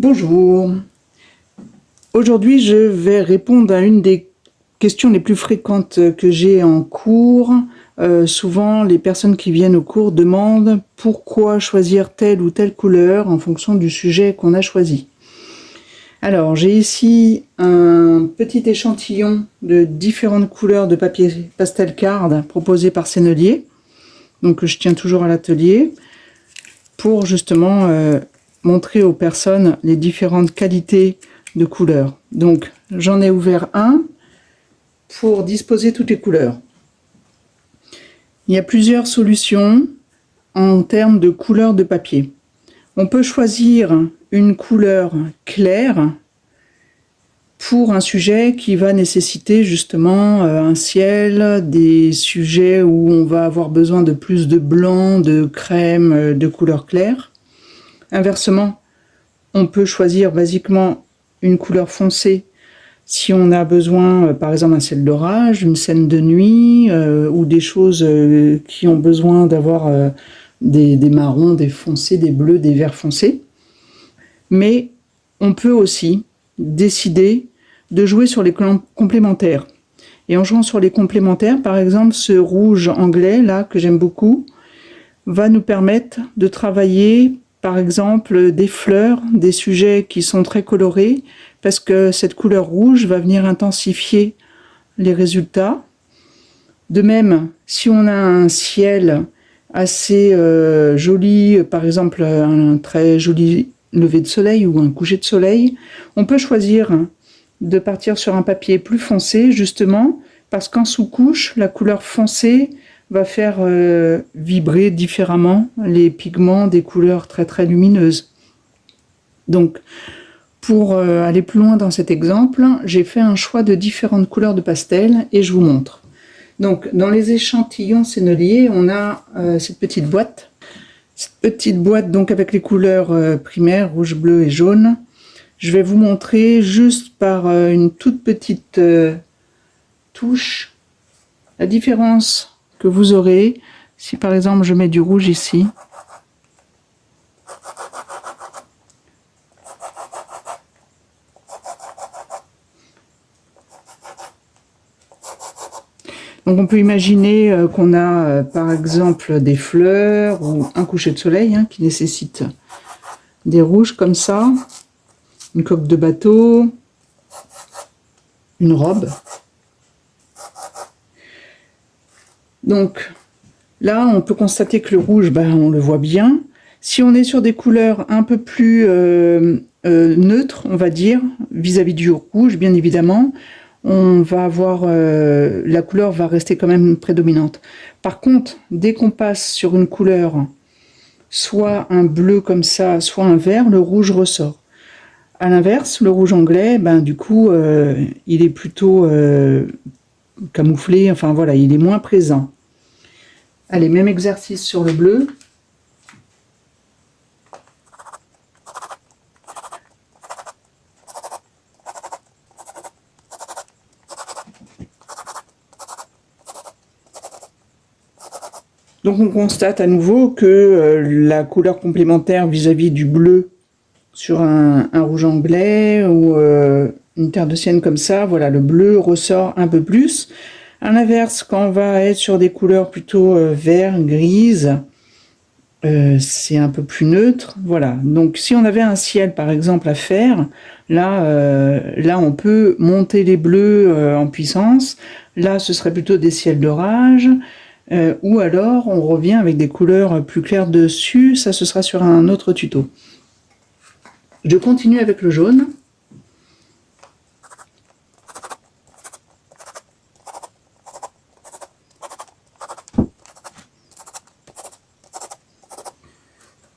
Bonjour. Aujourd'hui, je vais répondre à une des questions les plus fréquentes que j'ai en cours. Souvent, les personnes qui viennent au cours demandent pourquoi choisir telle ou telle couleur en fonction du sujet qu'on a choisi. Alors, j'ai ici un petit échantillon de différentes couleurs de papier pastel card proposé par Sennelier, donc je tiens toujours à l'atelier, pour justement montrer aux personnes les différentes qualités de couleurs. Donc j'en ai ouvert un pour disposer toutes les couleurs. Il y a plusieurs solutions en termes de couleurs de papier. On peut choisir une couleur claire pour un sujet qui va nécessiter justement un ciel, des sujets où on va avoir besoin de plus de blanc, de crème, de couleur claire. Inversement, on peut choisir basiquement une couleur foncée si on a besoin, par exemple, un ciel d'orage, une scène de nuit, ou des choses qui ont besoin d'avoir des marrons, des foncés, des bleus, des verts foncés. Mais on peut aussi décider de jouer sur les complémentaires. Et en jouant sur les complémentaires, par exemple, ce rouge anglais, là, que j'aime beaucoup, va nous permettre de travailler par exemple des fleurs, des sujets qui sont très colorés, parce que cette couleur rouge va venir intensifier les résultats. De même, si on a un ciel assez joli, par exemple un très joli lever de soleil ou un coucher de soleil, on peut choisir de partir sur un papier plus foncé, justement, parce qu'en sous-couche, la couleur foncée va faire vibrer différemment les pigments des couleurs très très lumineuses. Donc, pour aller plus loin dans cet exemple, j'ai fait un choix de différentes couleurs de pastel et je vous montre. Donc, dans les échantillons Sennelier, on a cette petite boîte. Cette petite boîte donc avec les couleurs primaires, rouge, bleu et jaune. Je vais vous montrer juste par une toute petite touche la différence que vous aurez si par exemple je mets du rouge ici. Donc on peut imaginer qu'on a par exemple des fleurs ou un coucher de soleil qui nécessite des rouges comme ça, une coque de bateau, une robe. Donc là, on peut constater que le rouge, on le voit bien. Si on est sur des couleurs un peu plus neutres, on va dire, vis-à-vis du rouge, bien évidemment, on va avoir la couleur va rester quand même prédominante. Par contre, dès qu'on passe sur une couleur, soit un bleu comme ça, soit un vert, le rouge ressort. À l'inverse, le rouge anglais, du coup, il est plutôt camouflé, enfin voilà, il est moins présent. Allez, même exercice sur le bleu. Donc on constate à nouveau que la couleur complémentaire vis-à-vis du bleu sur un rouge anglais ou une terre de sienne comme ça, voilà, le bleu ressort un peu plus. À l'inverse, quand on va être sur des couleurs plutôt vert, grises, c'est un peu plus neutre, voilà. Donc si on avait un ciel par exemple à faire, là on peut monter les bleus en puissance. Là ce serait plutôt des ciels d'orage, ou alors on revient avec des couleurs plus claires dessus. Ça ce sera sur un autre tuto. Je continue avec le jaune.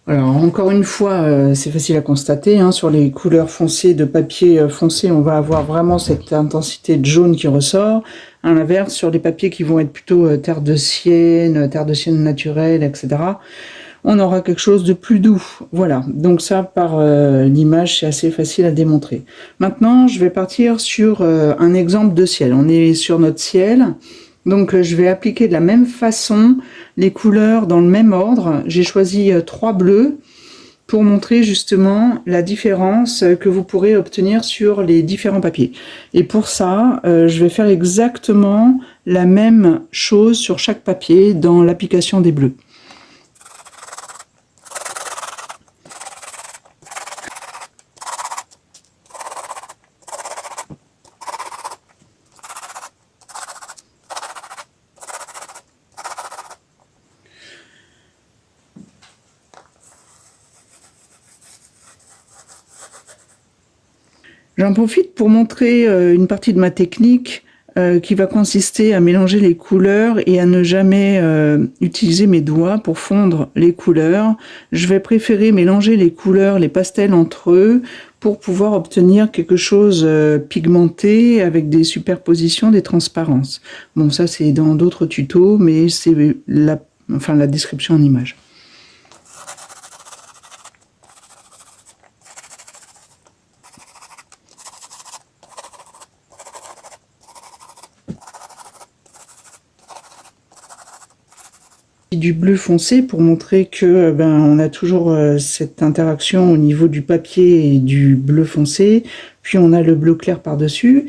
Alors encore une fois, c'est facile à constater, sur les couleurs foncées de papier foncé, on va avoir vraiment cette intensité de jaune qui ressort. À l'inverse, sur les papiers qui vont être plutôt terre de sienne naturelle, etc., on aura quelque chose de plus doux. Voilà, donc ça, par l'image, c'est assez facile à démontrer. Maintenant, je vais partir sur un exemple de ciel. On est sur notre ciel. Donc je vais appliquer de la même façon les couleurs dans le même ordre. J'ai choisi 3 bleus pour montrer justement la différence que vous pourrez obtenir sur les différents papiers. Et pour ça, je vais faire exactement la même chose sur chaque papier dans l'application des bleus. J'en profite pour montrer une partie de ma technique qui va consister à mélanger les couleurs et à ne jamais utiliser mes doigts pour fondre les couleurs. Je vais préférer mélanger les couleurs, les pastels entre eux pour pouvoir obtenir quelque chose pigmenté avec des superpositions, des transparences. Bon, ça c'est dans d'autres tutos, mais c'est la description en image. Du bleu foncé pour montrer que on a toujours cette interaction au niveau du papier et du bleu foncé, puis on a le bleu clair par-dessus.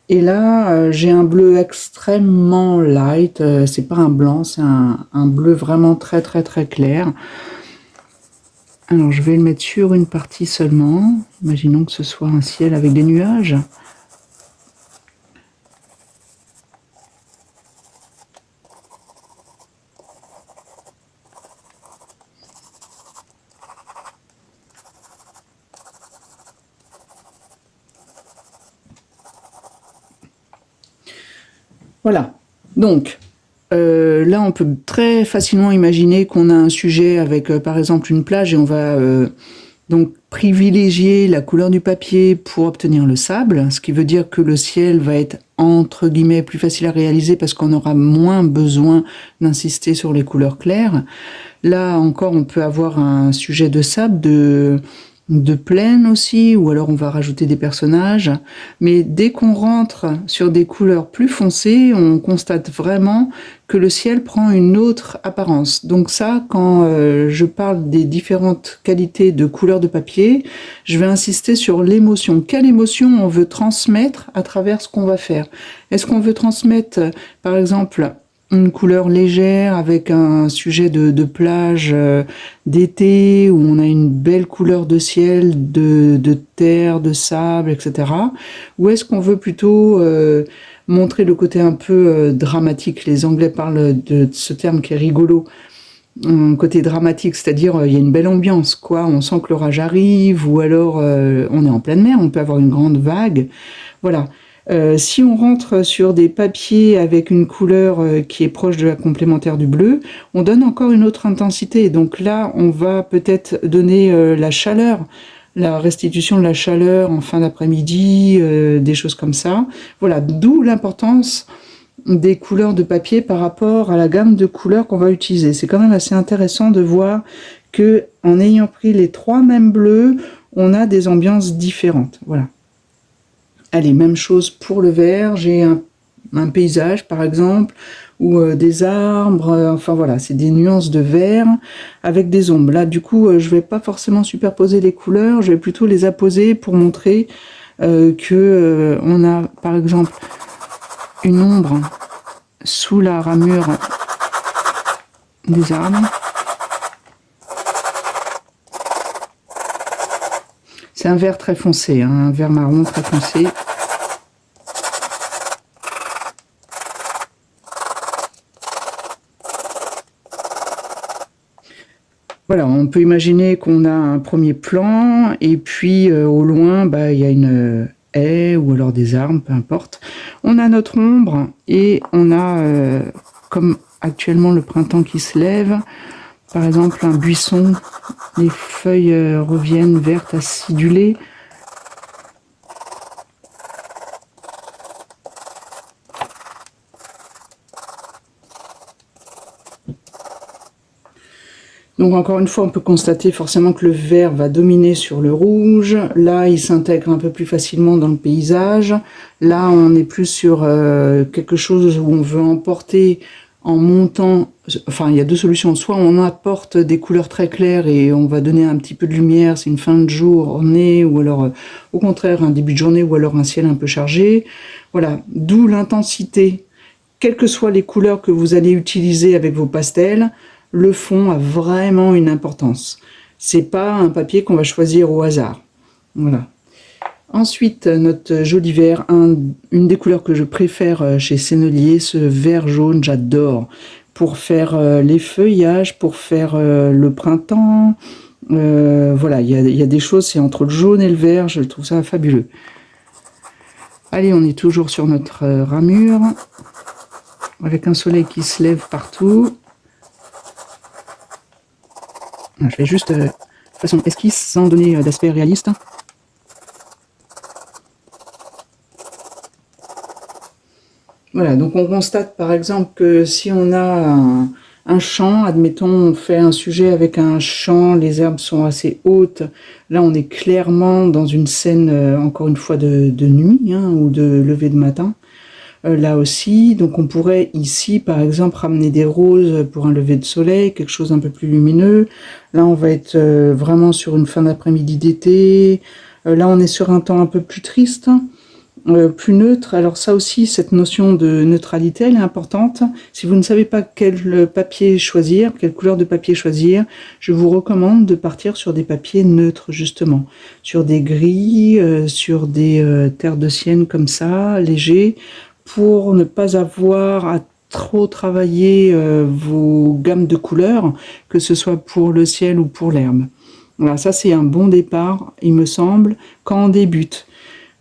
Et là, j'ai un bleu extrêmement light, c'est pas un blanc, c'est un bleu vraiment très clair. Alors je vais le mettre sur une partie seulement, imaginons que ce soit un ciel avec des nuages. Voilà, donc là on peut très facilement imaginer qu'on a un sujet avec par exemple une plage et on va donc privilégier la couleur du papier pour obtenir le sable, ce qui veut dire que le ciel va être entre guillemets plus facile à réaliser parce qu'on aura moins besoin d'insister sur les couleurs claires. Là encore on peut avoir un sujet de sable, de plaine aussi, ou alors on va rajouter des personnages. Mais dès qu'on rentre sur des couleurs plus foncées, on constate vraiment que le ciel prend une autre apparence. Donc ça, quand je parle des différentes qualités de couleurs de papier, je vais insister sur l'émotion. Quelle émotion on veut transmettre à travers ce qu'on va faire? Est-ce qu'on veut transmettre, par exemple, une couleur légère avec un sujet de plage d'été où on a une belle couleur de ciel, de terre, de sable, etc. Ou est-ce qu'on veut plutôt montrer le côté un peu dramatique? Les Anglais parlent de ce terme qui est rigolo, un côté dramatique, c'est-à-dire il y a une belle ambiance, quoi. On sent que l'orage arrive, ou alors on est en pleine mer, on peut avoir une grande vague. Voilà. Si on rentre sur des papiers avec une couleur qui est proche de la complémentaire du bleu, on donne encore une autre intensité. Donc là, on va peut-être donner la chaleur, la restitution de la chaleur en fin d'après-midi, des choses comme ça. Voilà, d'où l'importance des couleurs de papier par rapport à la gamme de couleurs qu'on va utiliser. C'est quand même assez intéressant de voir que en ayant pris les trois mêmes bleus, on a des ambiances différentes. Voilà. Allez, même chose pour le vert, j'ai un paysage par exemple, ou des arbres, enfin voilà, c'est des nuances de vert avec des ombres. Là du coup, je vais pas forcément superposer les couleurs, je vais plutôt les apposer pour montrer que on a par exemple une ombre sous la ramure des arbres. C'est un vert très foncé, hein, un vert marron très foncé. Voilà, on peut imaginer qu'on a un premier plan, et puis au loin, il y a une haie, ou alors des arbres, peu importe. On a notre ombre, et on a, comme actuellement le printemps qui se lève, par exemple un buisson, les feuilles reviennent vertes acidulées. Donc encore une fois, on peut constater forcément que le vert va dominer sur le rouge. Là, il s'intègre un peu plus facilement dans le paysage. Là, on est plus sur quelque chose où on veut emporter en montant, enfin il y a deux solutions, soit on apporte des couleurs très claires et on va donner un petit peu de lumière, c'est une fin de journée, ou alors au contraire un début de journée, ou alors un ciel un peu chargé. Voilà, d'où l'intensité. Quelles que soient les couleurs que vous allez utiliser avec vos pastels, le fond a vraiment une importance. C'est pas un papier qu'on va choisir au hasard. Voilà. Ensuite, notre joli vert, une des couleurs que je préfère chez Sennelier, ce vert jaune, j'adore. Pour faire les feuillages, pour faire le printemps. Voilà, il y a des choses, c'est entre le jaune et le vert, je trouve ça fabuleux. Allez, on est toujours sur notre ramure, avec un soleil qui se lève partout. Je vais juste, de façon esquisse, sans donner d'aspect réaliste. Voilà, donc on constate par exemple que si on a un champ, admettons on fait un sujet avec un champ, les herbes sont assez hautes, là on est clairement dans une scène, encore une fois, de nuit, hein, ou de lever de matin, là aussi, donc on pourrait ici par exemple ramener des roses pour un lever de soleil, quelque chose un peu plus lumineux. Là on va être vraiment sur une fin d'après-midi d'été, là on est sur un temps un peu plus triste, plus neutre. Alors ça aussi, cette notion de neutralité, elle est importante. Si vous ne savez pas quel papier choisir, quelle couleur de papier choisir, je vous recommande de partir sur des papiers neutres, justement. Sur des gris, sur des terres de sienne comme ça, légers, pour ne pas avoir à trop travailler vos gammes de couleurs, que ce soit pour le ciel ou pour l'herbe. Voilà, ça c'est un bon départ, il me semble, quand on débute.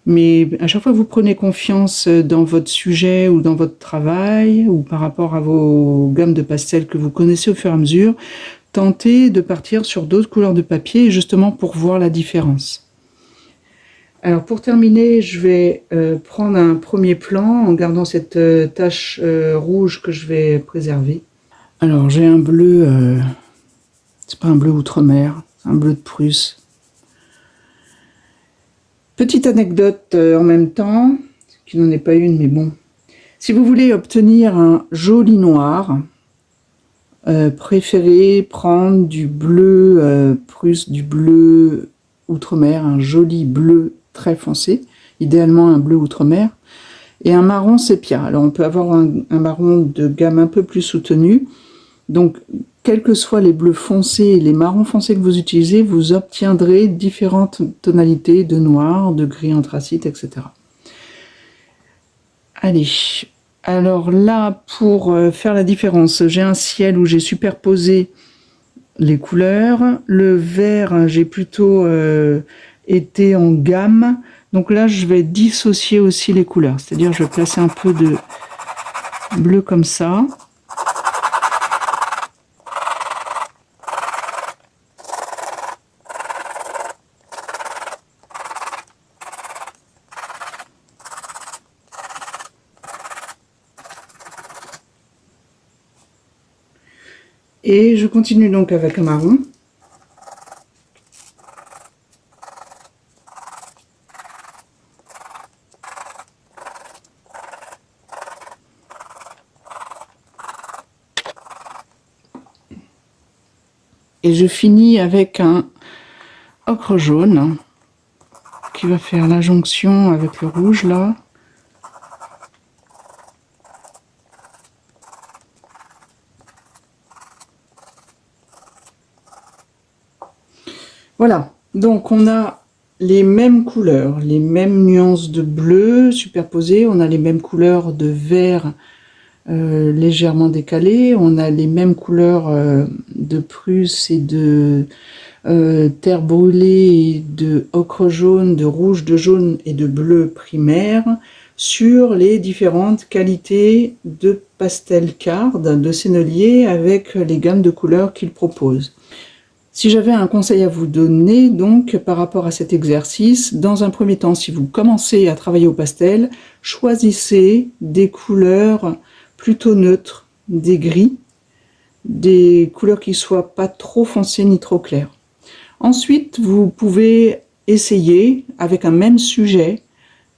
Mais à chaque fois que vous prenez confiance dans votre sujet ou dans votre travail, ou par rapport à vos gammes de pastels que vous connaissez au fur et à mesure, tentez de partir sur d'autres couleurs de papier, justement pour voir la différence. Alors pour terminer, je vais prendre un premier plan en gardant cette tache rouge que je vais préserver. Alors j'ai un bleu, c'est pas un bleu outre-mer, un bleu de Prusse. Petite anecdote en même temps, qui n'en est pas une, mais bon. Si vous voulez obtenir un joli noir, préférez prendre du bleu Prusse, du bleu outre-mer, un joli bleu très foncé, idéalement un bleu outre-mer, et un marron sépia. Alors on peut avoir un marron de gamme un peu plus soutenue. Donc, quels que soient les bleus foncés et les marrons foncés que vous utilisez, vous obtiendrez différentes tonalités de noir, de gris anthracite, etc. Allez, alors là, pour faire la différence, j'ai un ciel où j'ai superposé les couleurs. Le vert, j'ai plutôt été en gamme. Donc là, je vais dissocier aussi les couleurs. C'est-à-dire, je vais placer un peu de bleu comme ça. Et je continue donc avec un marron. Et je finis avec un ocre jaune qui va faire la jonction avec le rouge là. Voilà, donc on a les mêmes couleurs, les mêmes nuances de bleu superposées, on a les mêmes couleurs de vert légèrement décalées, on a les mêmes couleurs de Prusse et de terre brûlée, et de ocre jaune, de rouge, de jaune et de bleu primaire sur les différentes qualités de pastel card de Sennelier avec les gammes de couleurs qu'il propose. Si j'avais un conseil à vous donner, donc, par rapport à cet exercice, dans un premier temps, si vous commencez à travailler au pastel, choisissez des couleurs plutôt neutres, des gris, des couleurs qui ne soient pas trop foncées ni trop claires. Ensuite, vous pouvez essayer, avec un même sujet,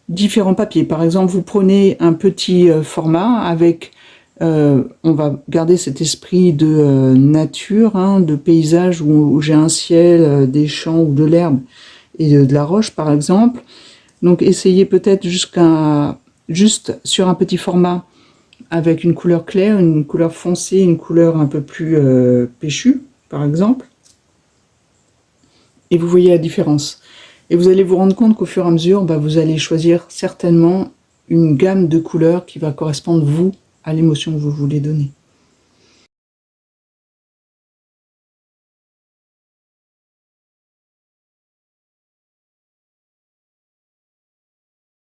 différents papiers. Par exemple, vous prenez un petit format avec On va garder cet esprit de nature, hein, de paysage où j'ai un ciel, des champs ou de l'herbe et de la roche par exemple. Donc essayez peut-être juste sur un petit format avec une couleur claire, une couleur foncée, une couleur un peu plus péchue par exemple. Et vous voyez la différence. Et vous allez vous rendre compte qu'au fur et à mesure, vous allez choisir certainement une gamme de couleurs qui va correspondre, vous, à l'émotion que vous voulez donner.